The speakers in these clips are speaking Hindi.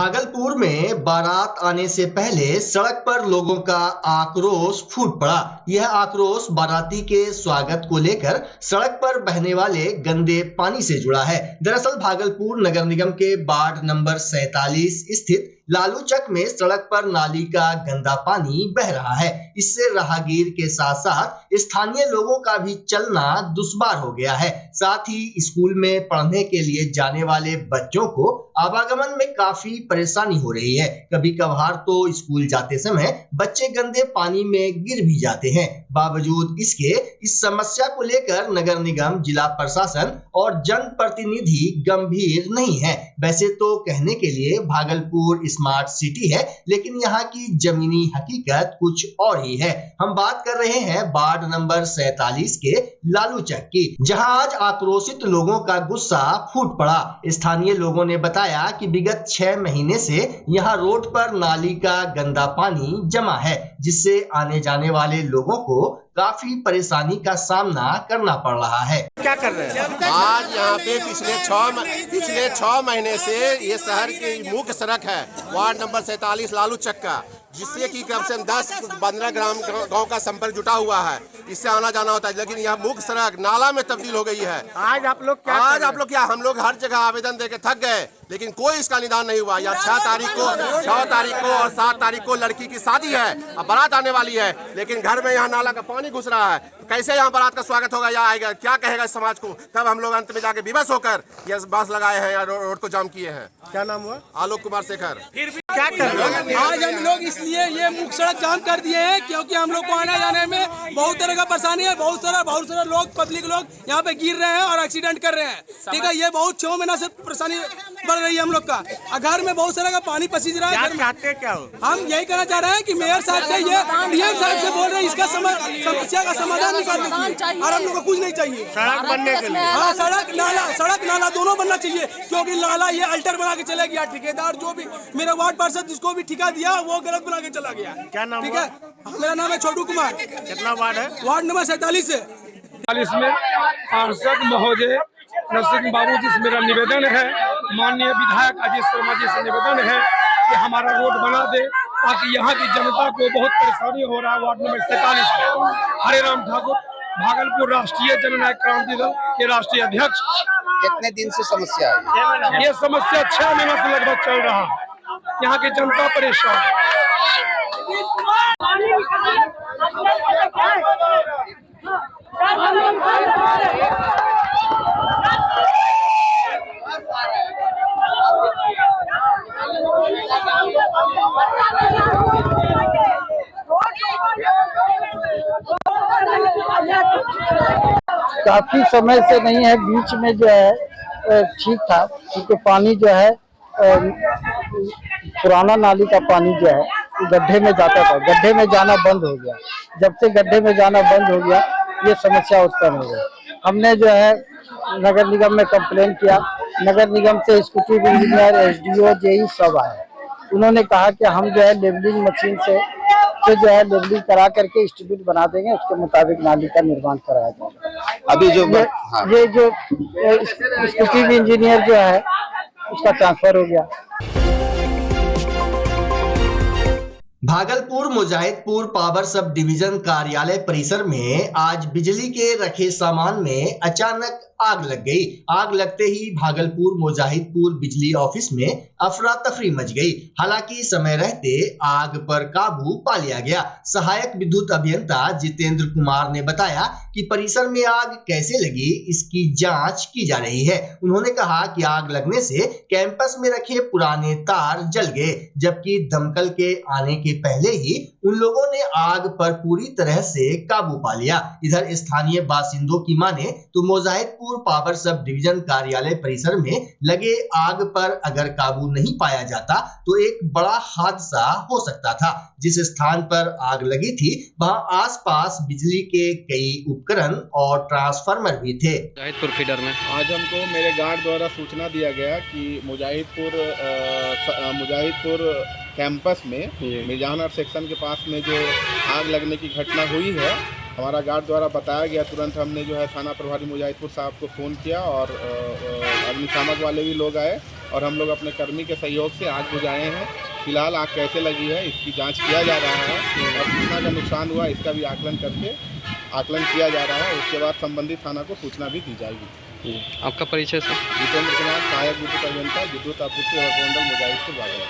भागलपुर में बारात आने से पहले सड़क पर लोगों का आक्रोश फूट पड़ा। यह आक्रोश बाराती के स्वागत को लेकर सड़क पर बहने वाले गंदे पानी से जुड़ा है। दरअसल भागलपुर नगर निगम के वार्ड नंबर 47 स्थित लालू चक में सड़क पर नाली का गंदा पानी बह रहा है। इससे राहगीर के साथ साथ स्थानीय लोगों का भी चलना दुश्वार हो गया है। साथ ही स्कूल में पढ़ने के लिए जाने वाले बच्चों को आवागमन में काफी परेशानी हो रही है। कभी कभार तो स्कूल जाते समय बच्चे गंदे पानी में गिर भी जाते हैं। बावजूद इसके इस समस्या को लेकर नगर निगम, जिला प्रशासन और जनप्रतिनिधि गंभीर नहीं है। वैसे तो कहने के लिए भागलपुर स्मार्ट सिटी है, लेकिन यहाँ की जमीनी हकीकत कुछ और ही है। हम बात कर रहे हैं वार्ड नंबर 47 के लालू चक की, जहां आज आक्रोशित लोगों का गुस्सा फूट पड़ा। स्थानीय लोगों ने बताया कि विगत 6 महीने से यहाँ रोड पर नाली का गंदा पानी जमा है, जिससे आने जाने वाले लोगों को काफी परेशानी का सामना करना पड़ रहा है। क्या कर रहे हैं आज यहाँ पे? पिछले 6 महीने से ये शहर की मुख्य सड़क है वार्ड नंबर 47 लालू चक का, जिससे कि कम से कम 10-15 गांव का संपर्क जुटा हुआ है। इससे आना जाना होता है, लेकिन यह मुख्य सड़क नाला में तब्दील हो गई है। आज आप लोग क्या हम लोग हर जगह आवेदन देके थक गए, लेकिन कोई इसका निदान नहीं हुआ। यह 6 तारीख को और 7 तारीख को लड़की की शादी है, अब बारात आने वाली है, लेकिन घर में यहाँ नाला का पानी घुस रहा है। कैसे यहाँ बारात का स्वागत होगा या आएगा? क्या कहेगा इस समाज को? तब हम लोग अंत में जाके विवश होकर ये बस लगाए हैं या रोड को जाम किए हैं। क्या नाम हुआ? आलोक कुमार शेखर। फिर भी क्या कर रहे हैं? आज हम लोग इसलिए ये मुख्य सड़क जाम कर दिए हैं क्योंकि हम लोग को आने जाने में बहुत तरह का परेशानी है। बहुत सारा लोग, पब्लिक लोग यहाँ पे गिर रहे हैं और एक्सीडेंट कर रहे हैं। ठीक है, ये बहुत 6 महीना से परेशानी बढ़ रही है हम लोग का। घर में बहुत सारा का पानी पसीज रहा है। चाहते क्या हो? हम यही कहना चाह रहे हैं कि मेयर साहब से, ये डीएम साहब से बोल रहे हैं, इसका समस्या का समाधान निकाल दीजिए। और हम लोग को कुछ नहीं चाहिए। सड़क बनने के लिए हाँ, सड़क नाला दोनों बनना चाहिए, क्योंकि नाला ये अल्टर बना के चला गया। ठेकेदार जो भी मेरा वार्ड पार्षद जिसको भी ठेका दिया वो गलत बना के चला गया। क्या नाम? ठीक है, मेरा नाम है छोटू कुमार। कितना वार्ड है? वार्ड नंबर 47 है। 40 में पार्षद महोदय नरसिंह बाबू जी से मेरा निवेदन है, माननीय विधायक अजय शर्मा जी से निवेदन है कि हमारा रोड बना दे, ताकि यहाँ की जनता को बहुत परेशानी हो रहा है। वार्ड नंबर 47 में हरे राम ठाकुर, भागलपुर राष्ट्रीय जननायक क्रांति दल के राष्ट्रीय अध्यक्ष। कितने दिन से समस्या है? ये समस्या 6 महीना से लगभग चल रहा है। यहाँ की जनता परेशान है। काफी समय से नहीं है, बीच में जो है ठीक था, क्योंकि पानी जो है पुराना नाली का पानी जो है गड्ढे में जाता था, गड्ढे में जाना बंद हो गया। जब से गड्ढे में जाना बंद हो गया, ये समस्या उत्पन्न हो गई। हमने जो है नगर निगम में कंप्लेन किया। नगर निगम से एग्जीक्यूटिव इंजीनियर, एसडीओ, जेई सब आए। उन्होंने कहा कि हम जो है लेवलिंग मशीन से जो है लेवलिंग करा करके एस्टिमेट बना देंगे, उसके मुताबिक नाली का निर्माण कराया जाएगा। अभी जो ये जो एग्जीक्यूटिव इंजीनियर जो है उसका ट्रांसफर हो गया। Bhagalpur Mujahidpur power sub division कार्यालय परिसर में आज बिजली के रखे सामान में अचानक आग लग गई। आग लगते ही भागलपुर मुजाहिदपुर बिजली ऑफिस में अफरा तफरी मच गई। हालांकि समय रहते आग पर काबू पा लिया गया। सहायक विद्युत अभियंता जितेंद्र कुमार ने बताया कि परिसर में आग कैसे लगी, इसकी जांच की जा रही है। उन्होंने कहा कि आग लगने से कैंपस में रखे पुराने तार जल गए, जबकि दमकल के आने के पहले ही उन लोगों ने आग पर पूरी तरह से काबू पा लिया। इधर स्थानीय बासिंदों की माने तो मुजाहिदपुर पावर सब डिवीजन कार्यालय परिसर में लगे आग पर अगर काबू नहीं पाया जाता तो एक बड़ा हादसा हो सकता था। जिस स्थान पर आग लगी थी वहां आसपास बिजली के कई उपकरण और ट्रांसफार्मर भी थे। मुजाहिदपुर फीडर में आज हमको मेरे गार्ड द्वारा सूचना दिया गया कि मुजाहिदपुर कैंपस में मिर्जानर सेक्शन के पास में जो आग लगने की घटना हुई है, हमारा गार्ड द्वारा बताया गया। तुरंत हमने जो है थाना प्रभारी मुजाहिदपुर साहब को फ़ोन किया और अग्निशामक वाले भी लोग आए और हम लोग अपने कर्मी के सहयोग से आग बुझाए हैं। फिलहाल आग कैसे लगी है इसकी जांच किया जा रहा है और कितना का नुकसान हुआ इसका भी आकलन किया जा रहा है। उसके बाद संबंधित थाना को सूचना भी दी जाएगी। आपका परिचय सर? जितेंद्र कुमार, सहायक विद्युत अभियंता, विद्युत आपूर्ति और मंडल मुजाहिदपुर बागल।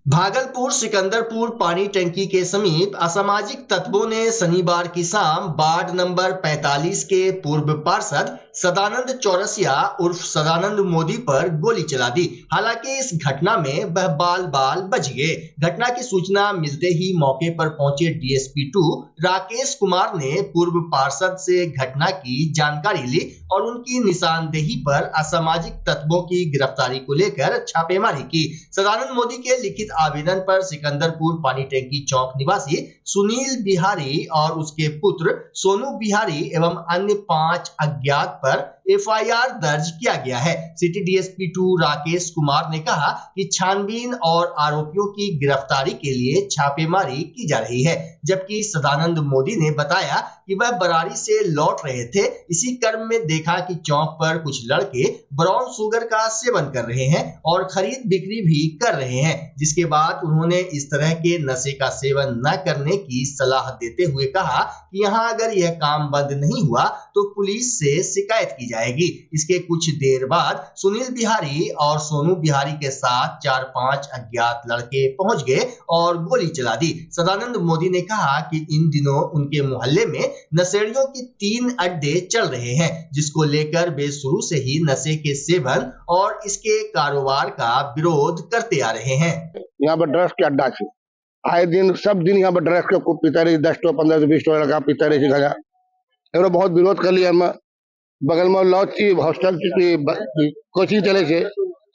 भागलपुर सिकंदरपुर पानी टंकी के समीप असामाजिक तत्वों ने शनिवार की शाम वार्ड नंबर 45 के पूर्व पार्षद सदानंद चौरसिया उर्फ सदानंद मोदी पर गोली चला दी। हालांकि इस घटना में वह बाल बाल बच गए। घटना की सूचना मिलते ही मौके पर पहुंचे डीएसपी 2 राकेश कुमार ने पूर्व पार्षद से घटना की जानकारी ली और उनकी निशानदेही पर असामाजिक तत्वों की गिरफ्तारी को लेकर छापेमारी की। सदानंद मोदी के लिखित आवेदन पर सिकंदरपुर पानी टंकी चौक निवासी सुनील बिहारी और उसके पुत्र सोनू बिहारी एवं अन्य 5 अज्ञात पर एफआईआर दर्ज किया गया है। सिटी डीएसपी 2 राकेश कुमार ने कहा कि छानबीन और आरोपियों की गिरफ्तारी के लिए छापेमारी की जा रही है, जबकि सदानंद मोदी ने बताया कि वह बरारी से लौट रहे थे। इसी क्रम में देखा कि चौक पर कुछ लड़के ब्राउन शुगर का सेवन कर रहे हैं और खरीद बिक्री भी कर रहे हैं, जिसके बाद उन्होंने इस तरह के नशे का सेवन न करने की सलाह देते हुए कहा कि यहाँ अगर यह काम बंद नहीं हुआ तो पुलिस से शिकायत की जाएगी। इसके कुछ देर बाद सुनील बिहारी और सोनू बिहारी के साथ 4-5 अज्ञात लड़के पहुंच गए और गोली चला दी। सदानंद मोदी ने कहा कि इन दिनों उनके मोहल्ले में नशेड़ियों की 3 अड्डे चल रहे हैं, जिसको लेकर वे शुरू से ही नशे के सेवन और इसके कारोबार का विरोध करते आ रहे हैं। यहाँ पर ड्रग्स के अड्डा छे, आए दिन सब दिन यहाँ पर ड्रग्स के पीते रही, 10 to 15 to 20 लड़का पीते रही गजा। एगो बहुत विरोध कर लिया। बगल में लॉज की हॉस्टल की कोचिंग चले छे,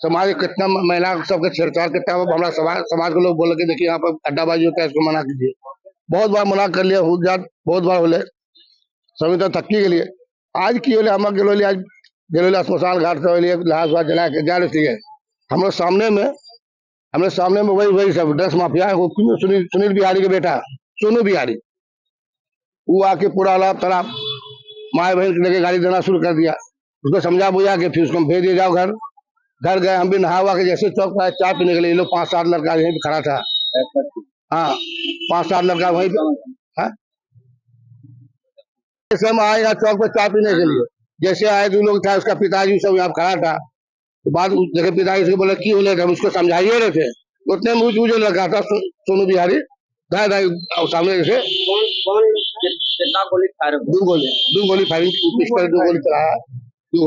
समाज कितना महिला सबके छेड़छाड़ करता है। हमारा समाज के लोग बोले कि देखिए यहाँ पर अड्डाबाजी होता है, इसको मना कीजिए। बहुत बार मना कर लिया, बहुत बार बोले सभी तो थकी के लिए। आज की बोले हम गेलोली, आज गेलोली श्मशान घाट से लहास जला के जा रही है। हमरे सामने में वही सब ड्रग्स माफिया है। सुनील बिहारी के बेटा सोनू बिहारी, वो आके पूरा अलाप तलाप माए बहन लेके गाड़ी देना शुरू कर दिया। उसको समझा बुझा के फिर उसको भेज दिए, जाओ घर गए। हम भी नहा हुआ के जैसे चौक पर चाय पीने के लिए, लोग 5-7 लड़का यहीं खड़ा था। हाँ, 5-7 लड़का वहीं पे आए यहाँ चौक पर चाय पीने के लिए। जैसे आए 2 लोग था, उसका पिताजी सब यहाँ खड़ा था। तो बाद देखे पिताजी से बोले की बोले, हम उसको समझाइए रहे थे। उतने मुझे जो लड़का था सोनू बिहारी सामने से 2 गोली फायरिंग, पिस्टल 2 गोली चलाया, 2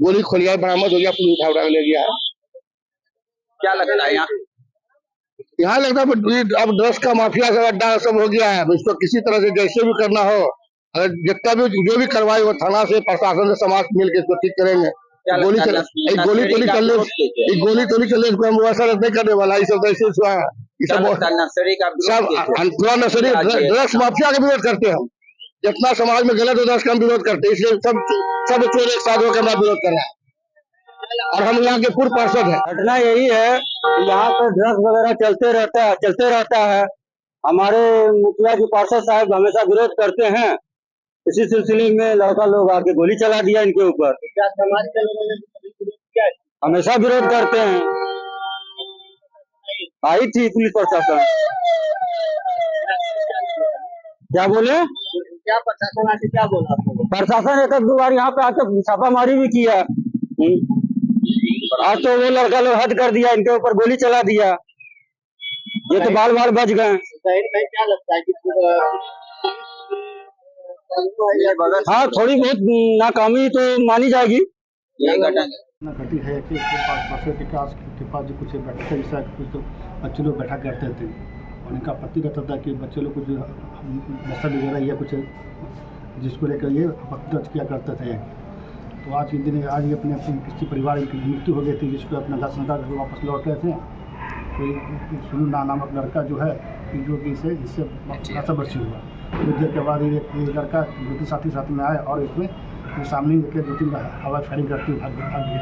गोली खोलिया, बरामद हो गया, पुलिस उठा ले गया। क्या लगता है यहाँ लगता है अब ड्रग्स का माफिया सब अड्डा सब हो गया है। इसको किसी तरह से जैसे भी करना हो, अगर जितना भी जो भी करवाए वो थाना से प्रशासन से समाज मिल के इसको ठीक करेंगे। गोली चल इसको हम वैसा नहीं करने वाला। ये सब ऐसे सब नर्सरी ड्रग्स माफिया का विरोध करते हैं हम। जितना समाज में गलत होता है उसका हम विरोध करते हैं। इसलिए सब चोर एक साथ होकर हमारा विरोध कर रहा है और हम यहाँ के पूर्व पार्षद हैं। घटना यही है, यहाँ पर ड्रग्स वगैरह चलते रहता है। हमारे मुखिया जी पार्षद साहब हमेशा विरोध करते हैं। इसी सिलसिले में लड़का लोग आके गोली चला दिया इनके ऊपर। क्या समाज के लोगों ने हमेशा विरोध करते हैं। आई थी पुलिस प्रशासन, क्या बोले, क्या प्रशासन आके क्या बोला? प्रशासन 1-2 बार यहाँ पे आके छापामारी भी किया। आज तो वो लड़का लोग हद कर दिया, इनके ऊपर गोली चला दिया। ये तो बाल बाल बच गए। क्या लगता है कि हाँ, थोड़ी बहुत नाकामी तो मानी जाएगी। घटी है कि के पास जो कुछ बैठा जैसा कुछ तो बच्चे लोग बैठा करते थे और इनका पति कहता था कि बच्चे लोग कुछ नशा वगैरह या कुछ जिसको लेकर ये दर्ज किया करते थे। तो आज के दिन आज ये अपने किसी परिवार की मृत्यु हो गई थी, जिसको अपना 10 घंटा वापस लौट रहे थे। तो सुनू नामक लड़का जो है जो कि इससे खासा बच्ची हुआ। कुछ देर के बाद ये लड़का 2-3 साथी में आए और इसमें सामने देखे 2-3 हवा फायरिंग करती भाग गए।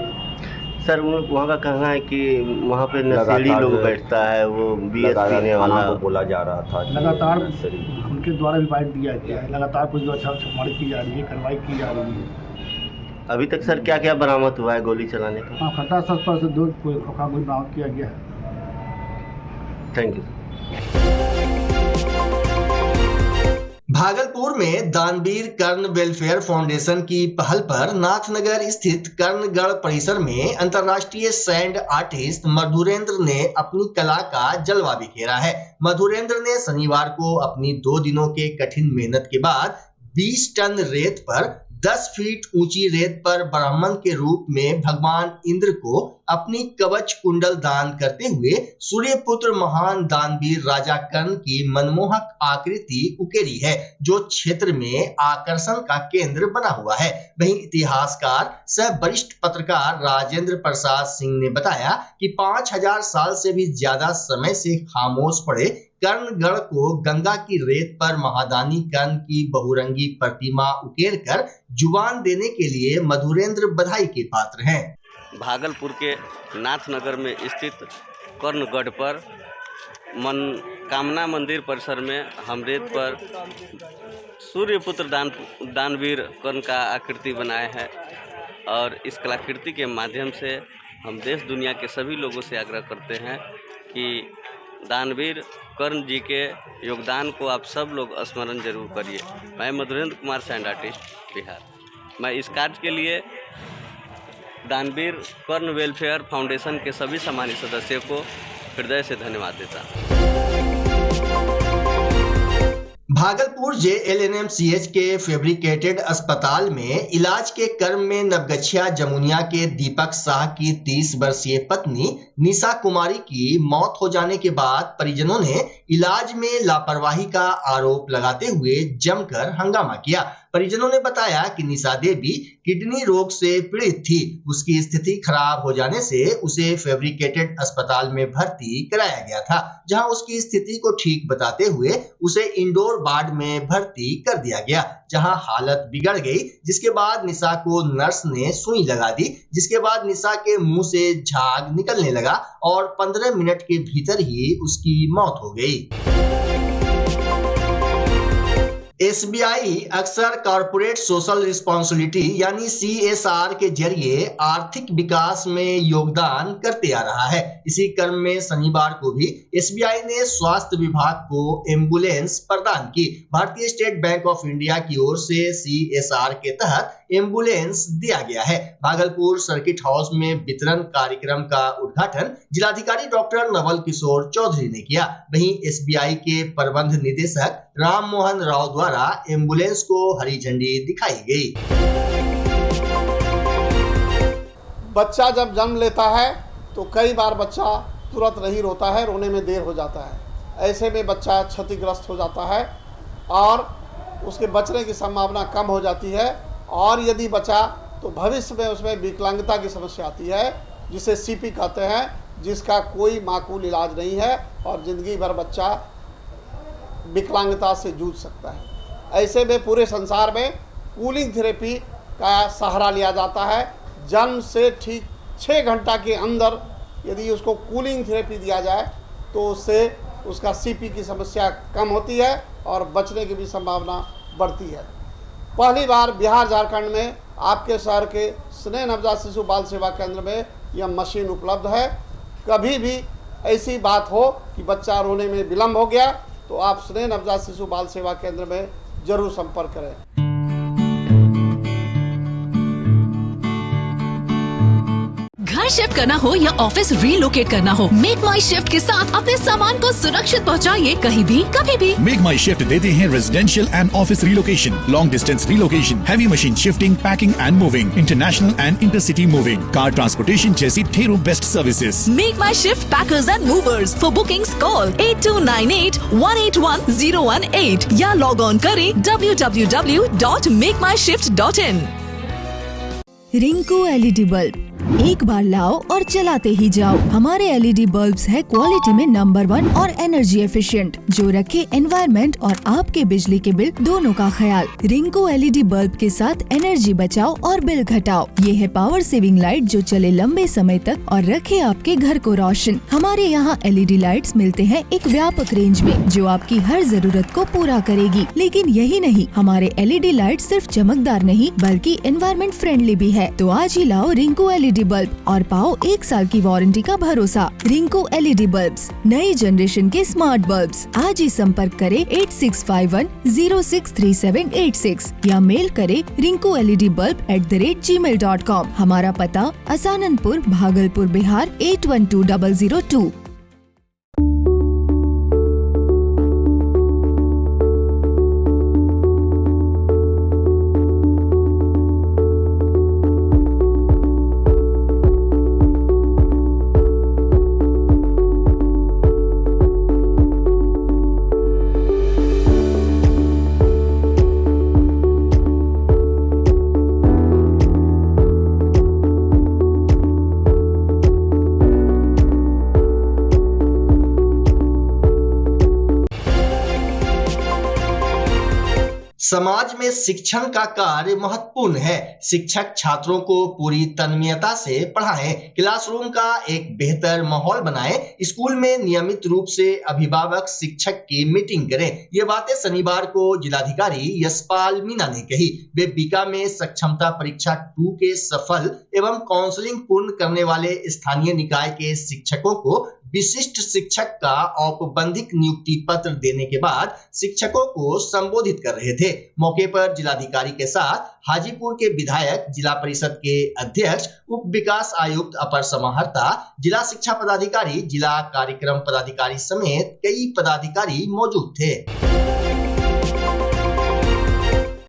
सर वहाँ का कहना है कि वहाँ पे नशेड़ी लोग बैठता है, वो बीएस पीने वाला बोला जा रहा था। लगातार उनके द्वारा भी बाइट दिया गया है, लगातार कुछ छापेमारी की जा रही है, कार्रवाई की जा रही है। अभी तक सर क्या क्या बरामद हुआ है गोली चलाने का? हाँ, खट्टा शस्त्र पर से 2 खोखा गोली बरामद किया गया है। Thank you. भागलपुर में दानवीर कर्ण वेलफेयर फाउंडेशन की पहल पर नाथनगर स्थित कर्णगढ़ परिसर में अंतर्राष्ट्रीय सैंड आर्टिस्ट मधुरेंद्र ने अपनी कला का जलवा बिखेरा है। मधुरेंद्र ने शनिवार को अपनी 2 दिनों के कठिन मेहनत के बाद 20 टन रेत पर 10 फीट ऊंची रेत पर ब्राह्मण के रूप में भगवान इंद्र को अपनी कवच कुंडल दान करते हुए सूर्यपुत्र महान दानवीर राजा कर्ण की मनमोहक आकृति उकेरी है, जो क्षेत्र में आकर्षण का केंद्र बना हुआ है। वहीं इतिहासकार सह वरिष्ठ पत्रकार राजेंद्र प्रसाद सिंह ने बताया कि 5000 साल से भी ज्यादा समय से खामोश पड़े कर्णगढ़ को गंगा की रेत पर महादानी कर्ण की बहुरंगी प्रतिमा उकेर कर जुबान देने के लिए मधुरेंद्र बधाई के पात्र हैं। भागलपुर के नाथनगर में स्थित कर्णगढ़ पर कामना मंदिर परिसर में हम रेत पर सूर्यपुत्र दानवीर कर्ण का आकृति बनाए हैं और इस कलाकृति के माध्यम से हम देश दुनिया के सभी लोगों से आग्रह करते हैं कि दानवीर कर्ण जी के योगदान को आप सब लोग स्मरण जरूर करिए। मैं मधुरेंद्र कुमार सैंड आर्टिस्ट बिहार। मैं इस कार्य के लिए दानवीर कर्ण वेलफेयर फाउंडेशन के सभी सम्मानित सदस्यों को हृदय से धन्यवाद देता हूँ। भागलपुर JLNMCH के फैब्रिकेटेड अस्पताल में इलाज के क्रम में नवगछिया जमुनिया के दीपक शाह की 30 वर्षीय पत्नी निशा कुमारी की मौत हो जाने के बाद परिजनों ने इलाज में लापरवाही का आरोप लगाते हुए जमकर हंगामा किया। परिजनों ने बताया कि निशा देवी किडनी रोग से पीड़ित थी। उसकी स्थिति खराब हो जाने से उसे फैब्रिकेटेड अस्पताल में भर्ती कराया गया था, जहां उसकी स्थिति को ठीक बताते हुए उसे इंडोर वार्ड में भर्ती कर दिया गया, जहां हालत बिगड़ गई। जिसके बाद निशा को नर्स ने सुई लगा दी, जिसके बाद निशा के मुंह से झाग निकलने लगा और 15 मिनट के भीतर ही उसकी मौत हो गई। SBI अक्सर कॉर्पोरेट सोशल रिस्पॉन्सिबिलिटी यानी CSR के जरिए आर्थिक विकास में योगदान करते आ रहा है। इसी क्रम में शनिवार को भी SBI ने स्वास्थ्य विभाग को एम्बुलेंस प्रदान की। भारतीय स्टेट बैंक ऑफ इंडिया की ओर से CSR के तहत एम्बुलेंस दिया गया है। भागलपुर सर्किट हाउस में वितरण कार्यक्रम का उद्घाटन जिलाधिकारी डॉक्टर नवल किशोर चौधरी ने किया। वहीं SBI के प्रबंध निदेशक राम मोहन राव द्वारा एम्बुलेंस को हरी झंडी दिखाई गई। बच्चा जब जन्म लेता है तो कई बार बच्चा तुरंत नहीं रोता है, रोने में देर हो जाता है। ऐसे में बच्चा क्षतिग्रस्त हो जाता है और उसके बचने की संभावना कम हो जाती है, और यदि बचा तो भविष्य में उसमें विकलांगता की समस्या आती है, जिसे CP कहते हैं, जिसका कोई माकूल इलाज नहीं है और जिंदगी भर बच्चा विकलांगता से जूझ सकता है। ऐसे में पूरे संसार में कूलिंग थेरेपी का सहारा लिया जाता है। जन्म से ठीक 6 घंटा के अंदर यदि उसको कूलिंग थेरेपी दिया जाए तो उससे उसका CP की समस्या कम होती है और बचने की भी संभावना बढ़ती है। पहली बार बिहार झारखंड में आपके शहर के स्नेह नवजात शिशु बाल सेवा केंद्र में यह मशीन उपलब्ध है। कभी भी ऐसी बात हो कि बच्चा रोने में विलम्ब हो गया तो आप स्नेह नवजात शिशु बाल सेवा केंद्र में जरूर संपर्क करें। घर शिफ्ट करना हो या ऑफिस रीलोकेट करना हो, मेक माई शिफ्ट के साथ अपने सामान को सुरक्षित पहुंचाइए कहीं भी कभी भी। मेक माई शिफ्ट देते हैं residential and office relocation, long distance relocation, heavy machine shifting, packing and moving, international and intercity moving, car transportation जैसी ढेरों best services. Make my shift packers and movers. For bookings call 8298-181-018 या लॉग ऑन करें www.makemyshift.in। रिंकू LED बल्ब, एक बार लाओ और चलाते ही जाओ। हमारे LED बल्ब्स है क्वालिटी में नंबर 1 और एनर्जी एफिशिएंट, जो रखे एनवायरनमेंट और आपके बिजली के बिल दोनों का ख्याल। रिंकू LED बल्ब के साथ एनर्जी बचाओ और बिल घटाओ। ये है पावर सेविंग लाइट जो चले लंबे समय तक और रखे आपके घर को रोशन। हमारे यहाँ LED लाइट्स मिलते हैं एक व्यापक रेंज में, जो आपकी हर जरूरत को पूरा करेगी। लेकिन यही नहीं, हमारे LED लाइट सिर्फ चमकदार नहीं बल्कि एनवायरनमेंट फ्रेंडली भी है। है, तो आज ही लाओ रिंकू LED बल्ब और पाओ 1 साल की वारंटी का भरोसा। रिंकू LED बल्ब्स, नई जनरेशन के स्मार्ट बल्ब्स। आज ही संपर्क करें 8651063786 या मेल करें rinkuledbulb@gmail.com। हमारा पता असाननपुर, भागलपुर, बिहार 812002। समाज में शिक्षण का कार्य महत्वपूर्ण है। शिक्षक छात्रों को पूरी तन्मयता से पढ़ाएं, क्लासरूम का एक बेहतर माहौल बनाएं, स्कूल में नियमित रूप से अभिभावक शिक्षक की मीटिंग करें। ये बातें शनिवार को जिलाधिकारी यशपाल मीणा ने कही। वे बीका में सक्षमता परीक्षा 2 के सफल एवं काउंसलिंग पूर्ण करने वाले स्थानीय निकाय के शिक्षकों को विशिष्ट शिक्षक का औपबंधिक नियुक्ति पत्र देने के बाद शिक्षकों को संबोधित कर रहे थे। मौके पर जिलाधिकारी के साथ हाजीपुर के विधायक, जिला परिषद के अध्यक्ष, उप विकास आयुक्त, अपर समाहर्ता, जिला शिक्षा पदाधिकारी, जिला कार्यक्रम पदाधिकारी समेत कई पदाधिकारी मौजूद थे।